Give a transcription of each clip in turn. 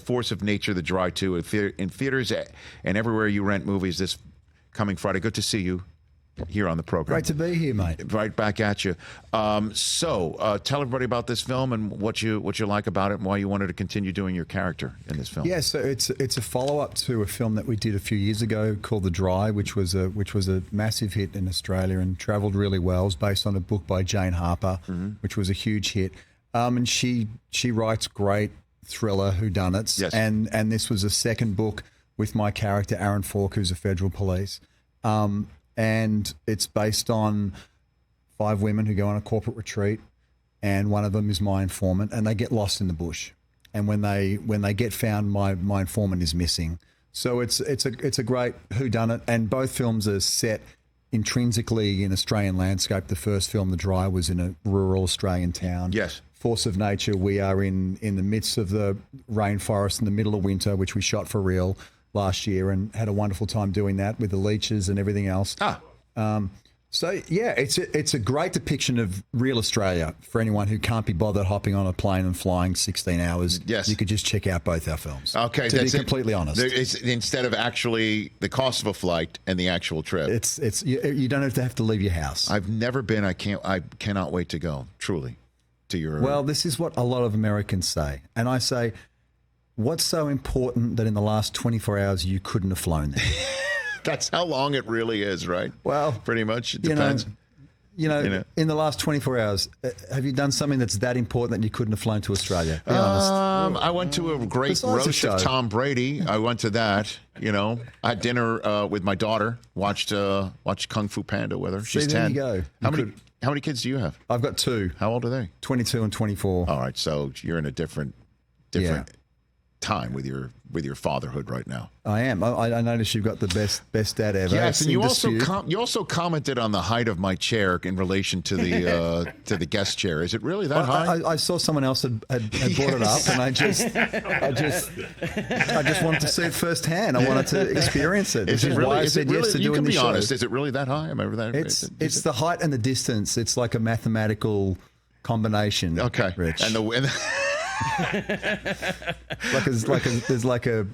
force of nature, The Dry 2, in theaters and everywhere you rent movies this coming Friday. Good to see you here on the program. Great to be here, mate. Right back at you. So tell everybody about this film and what you like about it and why you wanted to continue doing your character in this film. Yeah, so it's a follow-up to a film that we did a few years ago called The Dry, which was a massive hit in Australia and travelled really well. It was based on a book by Jane Harper, which was a huge hit. And she writes great thriller whodunits. Yes. And this was a second book with my character, Aaron Falk, who's a federal police. And it's based on 5 women who go on a corporate retreat, and one of them is my informant, and they get lost in the bush. And when they get found, my informant is missing. So it's a great whodunit, and both films are set intrinsically in Australian landscape. The first film, The Dry, was in a rural Australian town. Yes. Force of nature. We are in the midst of the rainforest in the middle of winter, which we shot for real last year and had a wonderful time doing that with the leeches and everything else. So yeah, it's a great depiction of real Australia for anyone who can't be bothered hopping on a plane and flying 16 hours. Yes. You could just check out both our films. Okay, to be completely honest. Instead of actually the cost of a flight and the actual trip. It's you don't have to leave your house. I've never been. I cannot wait to go, truly, to your... Well, this is what a lot of Americans say. And I say, what's so important that in the last 24 hours you couldn't have flown there? That's how long it really is, right? Well, pretty much. It depends. You know, in the last 24 hours, have you done something that's that important that you couldn't have flown to Australia? Be honest. I went to a great roast of Tom Brady. I went to that. You know, I had dinner with my daughter. Watched Kung Fu Panda with her. She's 10. There you go. How many kids do you have? I've got 2. How old are they? 22 and 24. All right, so you're in a different time with your fatherhood right now. I am. I noticed you've got the best dad ever. Yes, and you also commented on the height of my chair in relation to the to the guest chair. Is it really that high? I saw someone else had brought it up, and I just wanted to see it firsthand. I wanted to experience it. Is it really? Why I said yes to doing this show. You can be honest. Is it really that high? Am I that? It's the height and the distance. It's like a mathematical combination. Okay, Rich.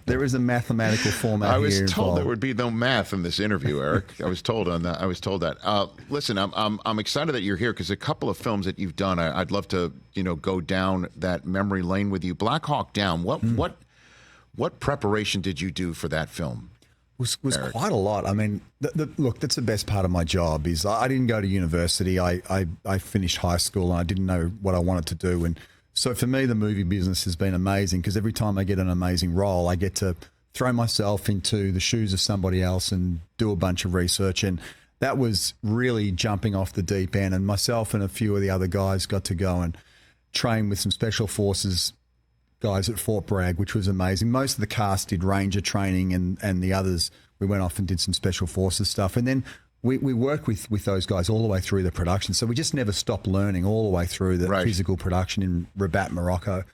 There is a mathematical format here. I was told involved. there would be no math in this interview, Eric. I was told that. Listen, I'm excited that you're here because a couple of films that you've done, I'd love to go down that memory lane with you. Blackhawk Down. What preparation did you do for that film? Was quite a lot. I mean, look, that's the best part of my job is I didn't go to university. I finished high school and I didn't know what I wanted to do. And so for me, the movie business has been amazing because every time I get an amazing role, I get to throw myself into the shoes of somebody else and do a bunch of research. And that was really jumping off the deep end. And myself and a few of the other guys got to go and train with some special forces guys at Fort Bragg, which was amazing. Most of the cast did ranger training and the others, we went off and did some special forces stuff. And then we worked with those guys all the way through the production. So we just never stopped learning all the way through the physical production in Rabat, Morocco.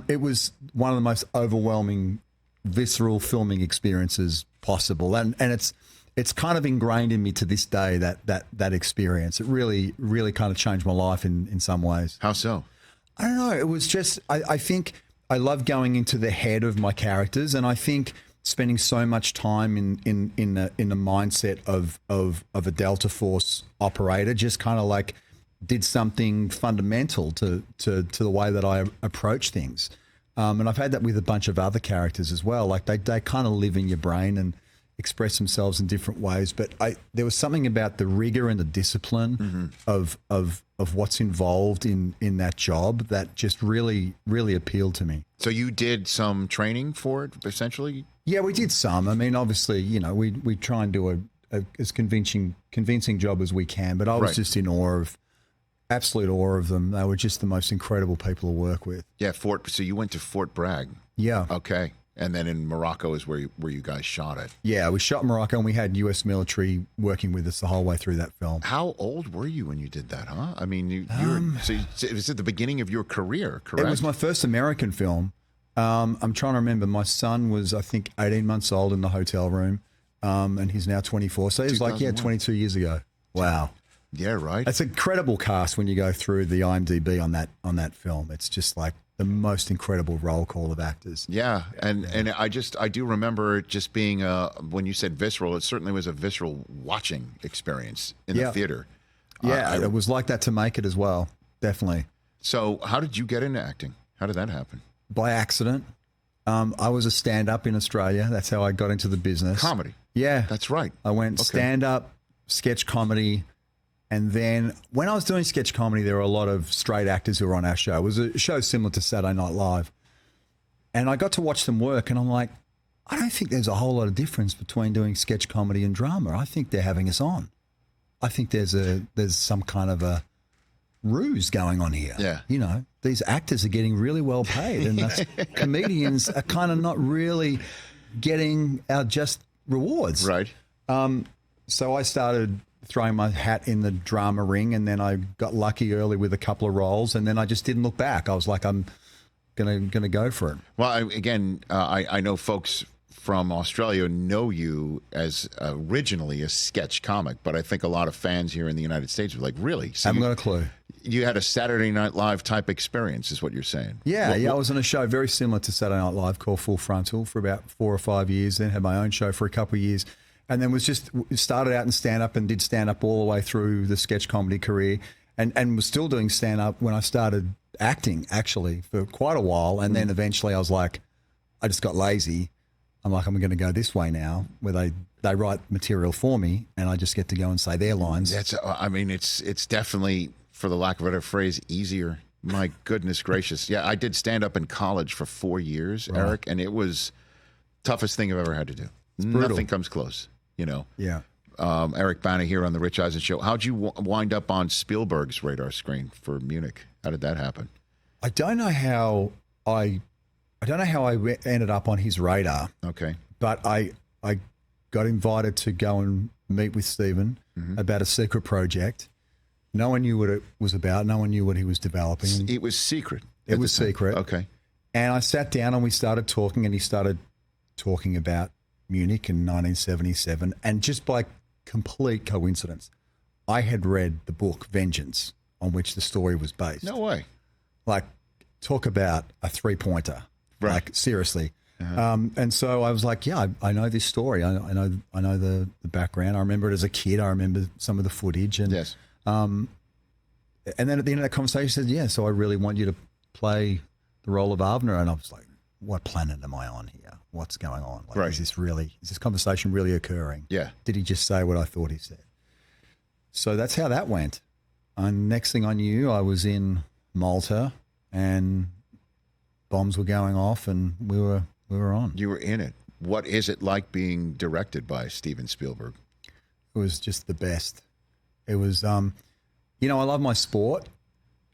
It was one of the most overwhelming, visceral filming experiences possible. And it's kind of ingrained in me to this day, that experience. It really, really kind of changed my life in some ways. How so? I don't know. It was just, I think I love going into the head of my characters, and I think spending so much time in the mindset of a Delta Force operator just kind of like did something fundamental to the way that I approach things. And I've had that with a bunch of other characters as well. Like they kind of live in your brain and express themselves in different ways. But there was something about the rigor and the discipline of what's involved in that job that just really, really appealed to me. So you did some training for it, essentially? Yeah, we did some. I mean, obviously, we try and do a as convincing job as we can. But I was just in absolute awe of them. They were just the most incredible people to work with. Yeah, so you went to Fort Bragg. Yeah. Okay. And then in Morocco is where you guys shot it. Yeah, we shot in Morocco, and we had U.S. military working with us the whole way through that film. How old were you when you did that, huh? I mean, it was at the beginning of your career, correct? It was my first American film. I'm trying to remember. My son was, I think, 18 months old in the hotel room, and he's now 24. So he was 22 years ago. Wow. Yeah, right. It's an incredible cast when you go through the IMDb on that film. It's just like the most incredible roll call of actors. Yeah, and I do remember it just being when you said visceral, it certainly was a visceral watching experience in the theater. Yeah, it was like that to make it as well, definitely. So how did you get into acting? How did that happen? By accident. I was a stand-up in Australia. That's how I got into the business. Comedy. Yeah. That's right. I went stand-up, sketch comedy, and then when I was doing sketch comedy, there were a lot of straight actors who were on our show. It was a show similar to Saturday Night Live. And I got to watch them work, and I'm like, I don't think there's a whole lot of difference between doing sketch comedy and drama. I think they're having us on. I think there's some kind of a ruse going on here. Yeah. You know, these actors are getting really well paid, and us comedians are kind of not really getting our just rewards. Right. So I started throwing my hat in the drama ring, and then I got lucky early with a couple of roles, and then I just didn't look back. I was like, I'm gonna go for it. Well, I know folks from Australia know you as originally a sketch comic, but I think a lot of fans here in the United States are like, really? So haven't got a clue. You had a Saturday Night Live type experience, is what you're saying? Yeah, I was on a show very similar to Saturday Night Live called Full Frontal for about 4 or 5 years, then had my own show for a couple of years, and then started out in stand-up and did stand-up all the way through the sketch comedy career, and was still doing stand-up when I started acting, actually, for quite a while, and then eventually I was like, I just got lazy. I'm like, I'm going to go this way now, where they write material for me, and I just get to go and say their lines. It's definitely, for the lack of a better phrase, easier. My goodness gracious. Yeah, I did stand up in college for 4 years, right, Eric, and it was toughest thing I've ever had to do. Nothing comes close, you know. Yeah. Eric Bana here on the Rich Eisen Show. How'd you wind up on Spielberg's radar screen for Munich? How did that happen? I don't know how I ended up on his radar. Okay. But I got invited to go and meet with Stephen about a secret project. No one knew what it was about. No one knew what he was developing. It was secret. It was secret. Okay. And I sat down and we started talking, and he started talking about Munich in 1977. And just by complete coincidence, I had read the book Vengeance, on which the story was based. No way. Like, talk about a three-pointer. Right. Like, seriously. And so I was like, yeah, I know this story. I know the background. I remember it as a kid. I remember some of the footage. And, yes. And then at the end of that conversation, he said, yeah, so I really want you to play the role of Avner. And I was like, what planet am I on here? What's going on? Like, right. Is this conversation really occurring? Yeah. Did he just say what I thought he said? So that's how that went. And next thing I knew, I was in Malta, and bombs were going off, and we were on. You were in it. What is it like being directed by Steven Spielberg? It was just the best. It was, I love my sport,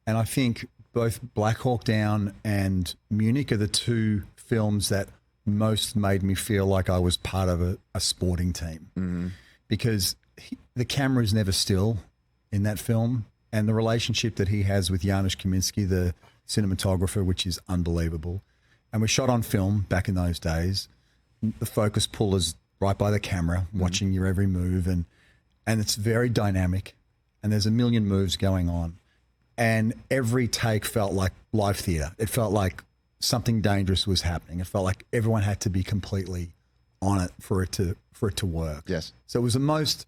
and I think both Blackhawk Down and Munich are the two films that most made me feel like I was part of a sporting team, because the camera is never still in that film, and the relationship that he has with Janusz Kaminski, the cinematographer, which is unbelievable. And we shot on film back in those days. The focus pull is right by the camera, watching your every move, and it's very dynamic, and there's a million moves going on, and every take felt like live theater. It felt like something dangerous was happening. It felt like everyone had to be completely on it for it to work. Yes. So it was the most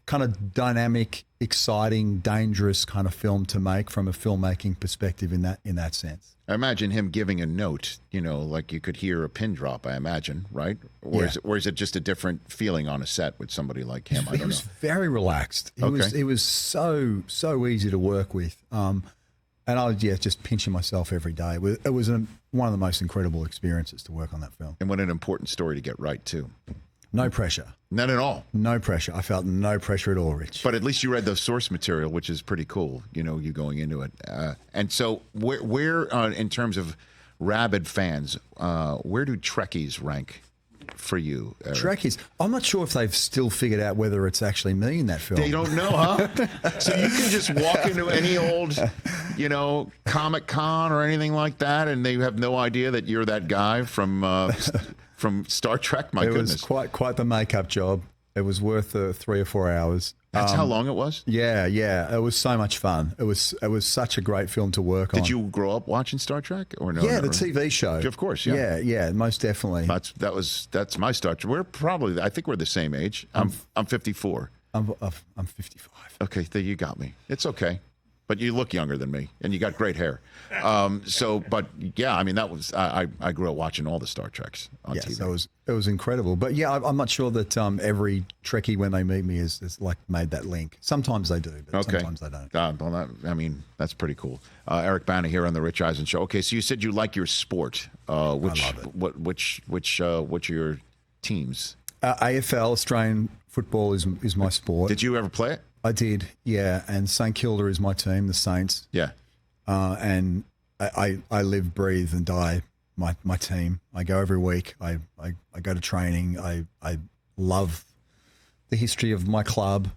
kind of dynamic, exciting, dangerous kind of film to make from a filmmaking perspective in that sense. I imagine him giving a note, like you could hear a pin drop, I imagine, right? Or, is it just a different feeling on a set with somebody like him? I don't know. He was very relaxed. He was so easy to work with. And I was just pinching myself every day. It was one of the most incredible experiences to work on that film. And what an important story to get right, too. No pressure. None at all. No pressure. I felt no pressure at all, Rich. But at least you read the source material, which is pretty cool, you going into it. And so where in terms of rabid fans, where do Trekkies rank for you, Eric? Trekkies. I'm not sure if they've still figured out whether it's actually me in that film. They don't know, huh? So you can just walk into any old, Comic Con or anything like that, and they have no idea that you're that guy from Star Trek. My goodness, it was quite the makeup job. It was worth 3 or 4 hours. That's how long it was? Yeah. It was so much fun. It was such a great film to work on. Did you grow up watching Star Trek or no? Yeah, never? the TV show. Of course, yeah. Yeah, most definitely. That's my Star Trek. I think we're the same age. I'm 54. I'm 55. Okay, there you got me. It's okay. But you look younger than me, and you got great hair. But yeah, I mean, that was I grew up watching all the Star Treks on TV. So it was incredible. But yeah, I'm not sure that every Trekkie when they meet me is like made that link. Sometimes they do, but sometimes they don't. That's pretty cool. Eric Bana here on the Rich Eisen Show. Okay, so you said you like your sport. I love it. Which are your teams? AFL, Australian football, is my sport. Did you ever play it? I did, yeah. And St Kilda is my team, the Saints. Yeah. And I live, breathe, and die my team. I go every week. I go to training. I love the history of my club,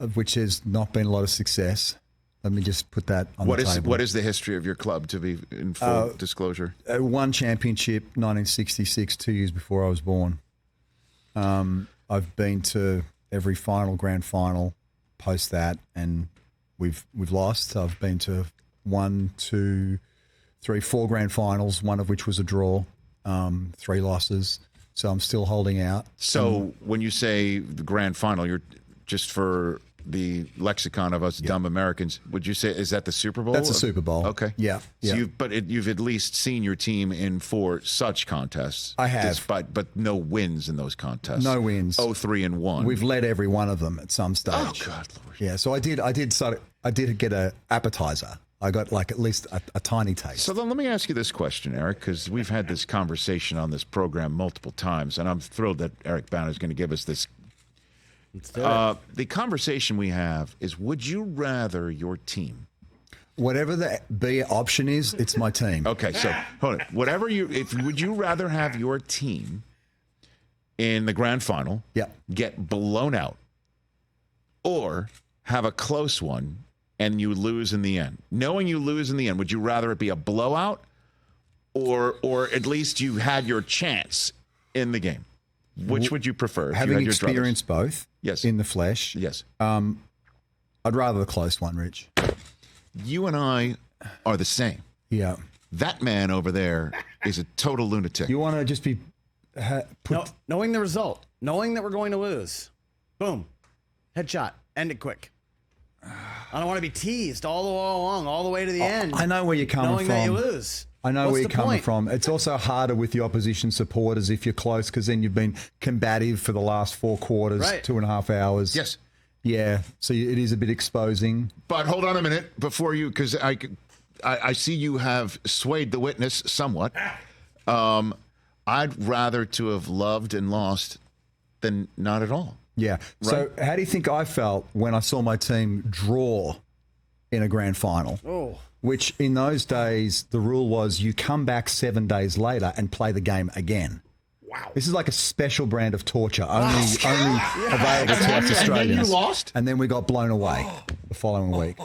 of which has not been a lot of success. Let me just put that on the table. What is the history of your club, to be in full disclosure? One championship, 1966, 2 years before I was born. I've been to every grand final post that, and we've lost. I've been to 1, 2, 3, 4 grand finals, one of which was a draw, 3 losses. So I'm still holding out. So when you say the grand final, you're just for the lexicon of us dumb Americans, would you say, is that the Super Bowl? That's a Super Bowl. Okay. Yeah. So you've at least seen your team in 4 such contests. I have. But no wins in those contests. No wins. 0-3-1. We've led every one of them at some stage. Oh, God, Lord. Yeah. So I did get an appetizer. I got like at least a tiny taste. So then let me ask you this question, Eric, because we've had this conversation on this program multiple times, and I'm thrilled that Eric Bana is going to give us this. The conversation we have is, would you rather your team? Whatever the B option is, it's my team. Okay, so hold on. Would you rather have your team in the grand final get blown out, or have a close one and you lose in the end? Knowing you lose in the end, would you rather it be a blowout, or at least you had your chance in the game? Which would you prefer? Having experienced both in the flesh, yes. I'd rather the close one, Rich. You and I are the same. Yeah. That man over there is a total lunatic. You want to just be... knowing the result, knowing that we're going to lose, boom, headshot, end it quick. I don't want to be teased all the way to the end. I know where you're coming from. Knowing that you lose. I know where you're coming point? from. It's also harder with the opposition supporters if you're close, because then you've been combative for the last 4 quarters, 2.5 hours. Yes. Yeah. So it is a bit exposing. But hold on a minute before you, because I see you have swayed the witness somewhat. I'd rather to have loved and lost than not at all. Yeah. Right? So how do you think I felt when I saw my team draw in a grand final? Oh. Which in those days, the rule was you come back 7 days later and play the game again. Wow. This is like a special brand of torture, only available to us Australians. And then you lost? And then we got blown away the following week.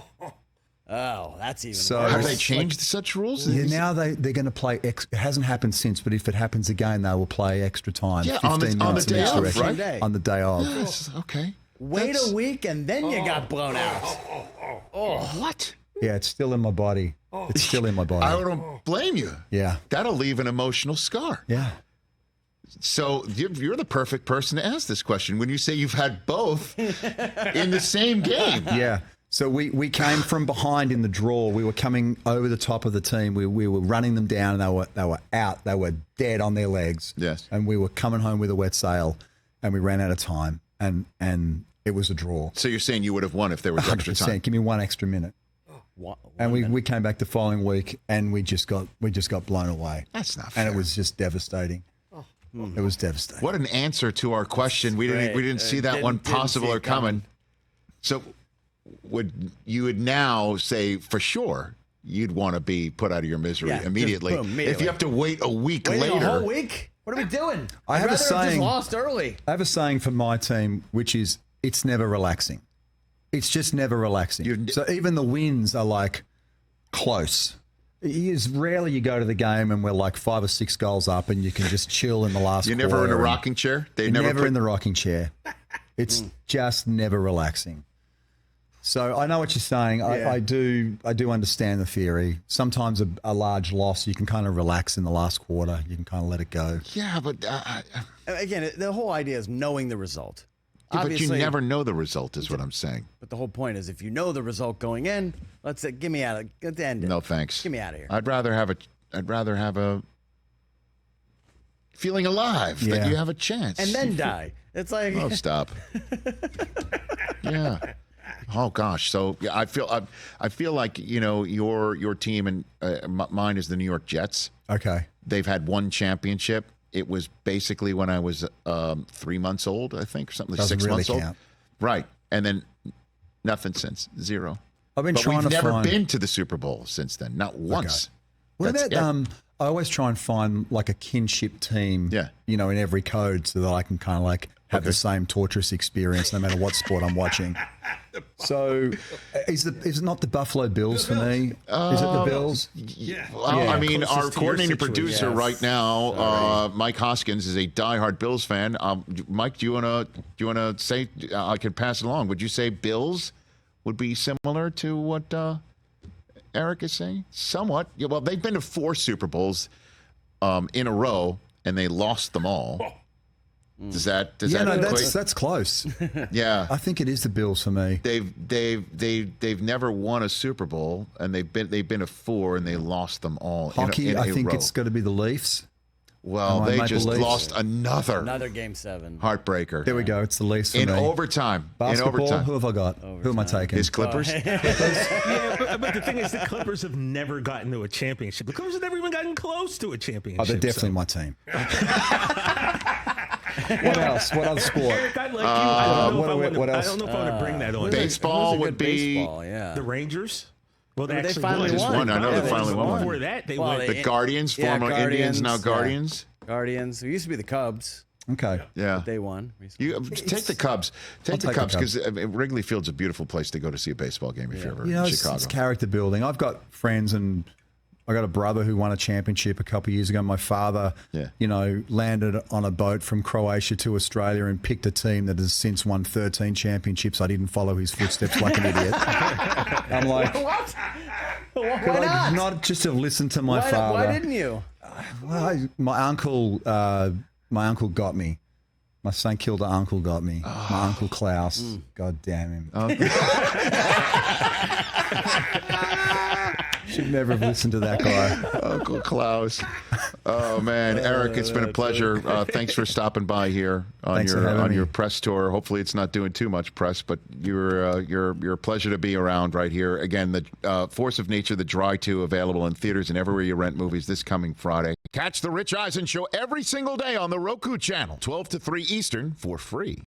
Oh, that's even so worse. Have they changed such rules? Yeah, now they're going to play. It hasn't happened since, but if it happens again, they will play extra time. Yeah, 15 on the minutes day extra of, extra right? On the day of. Yes, okay. Wait a week and then you got blown out. What? Yeah, it's still in my body. It's still in my body. I don't blame you. Yeah. That'll leave an emotional scar. Yeah. So you're the perfect person to ask this question when you say you've had both in the same game. Yeah. So we came from behind in the draw. We were coming over the top of the team. We were running them down, and they were out. They were dead on their legs. Yes. And we were coming home with a wet sail, and we ran out of time, and it was a draw. So you're saying you would have won if there was extra time? Give me 1 extra minute. And we came back the following week, and we just got blown away. That's not fair. And it was just devastating. It was devastating. What an answer to our question. We didn't see that one possible or coming. So you would now say for sure you'd want to be put out of your misery immediately. Boom, immediately. If you have to wait a week later. A whole week? What are we doing? I have a saying. Just lost early. I have a saying for my team, which is it's never relaxing. It's just never relaxing. So even the wins are like close. It's rarely you go to the game and we're like 5 or 6 goals up and you can just chill in the last quarter. You're never in a rocking chair? Never in the rocking chair. It's just never relaxing. So I know what you're saying. Yeah. I do understand the theory. Sometimes a large loss, you can kind of relax in the last quarter. You can kind of let it go. Yeah, but Again, the whole idea is knowing the result. but you Obviously, never know the result, is what I'm saying. But the whole point is, if you know the result going in, let's say, get me out of get the end. No thanks. Get me out of here. I'd rather have a feeling alive that Yeah. you have a chance. And then die. It's like Oh, stop. Yeah. Oh gosh. So yeah, I feel like your team and mine is the New York Jets. Okay. They've had one championship. It was basically when I was 3 months old, I think, or something like Doesn't 6 really months old. count. Right, and then nothing since. Zero. I've been But trying we've to never find. been to the Super Bowl since then. Not once. What That's about it. I always try and find like a kinship team, Yeah. in every code so that I can kind of like have the same torturous experience no matter what sport I'm watching. So is it not the Buffalo Bills for me? Is it the Bills? Well, I mean, closest our to your coordinating situation. producer Yes. right now, Mike Hoskins, is a diehard Bills fan. Mike, do you wanna say? I could pass it along. Would you say Bills would be similar to what Eric is saying? Somewhat. Yeah, well, they've been to 4 Super Bowls in a row, and they lost them all. Does that equate? that's close. Yeah. I think it is the Bills for me. They've never won a Super Bowl, and they've been to 4, and they lost them all. Hockey, in a I think row. it's got to be the Leafs. Well, Am I they Maple just Leafs? lost another Game 7. heartbreaker There we go. It's the Leafs for in me. overtime. Basketball, In overtime, who have I got? Who am I taking? his Clippers. Yeah, but the thing is, the Clippers have never gotten to a championship. The Clippers have never even gotten close to a championship. Oh, they're definitely my team. What else? What other sport? Eric, I like you. I don't know what I else? don't know if I want to bring that on. Baseball Who's a would good be baseball, yeah. The Rangers. Well, They actually finally just won. I know Yeah, they finally won. Before that, they Well, went. the Guardians, Yeah, former Indians, now Guardians, Guardians. Guardians. Who used to be the Cubs. Okay. Yeah. They won recently. You take the Cubs. Take the take the Cubs Cubs. because Wrigley Field's a beautiful place to go to see a baseball game if you're ever in It's Chicago. character building. I've got friends and I got a brother who won a championship a couple of years ago. My father, landed on a boat from Croatia to Australia and picked a team that has since won 13 championships. I didn't follow his footsteps like an idiot. I'm like, What? could Why I not? not just have listened to my Why, father? why didn't you? Well, my uncle got me. My St Kilda uncle got me. My uncle Klaus. God damn him. Should never have listened to that guy. Uncle Klaus. Oh man, Eric, it's been a pleasure. Thanks for stopping by here on Thanks for having me. your press tour. Hopefully, it's not doing too much press, but you're a pleasure to be around right here. Again, the Force of Nature, The Dry 2, available in theaters and everywhere you rent movies this coming Friday. Catch the Rich Eisen Show every single day on the Roku channel, 12 to 3 Eastern, for free.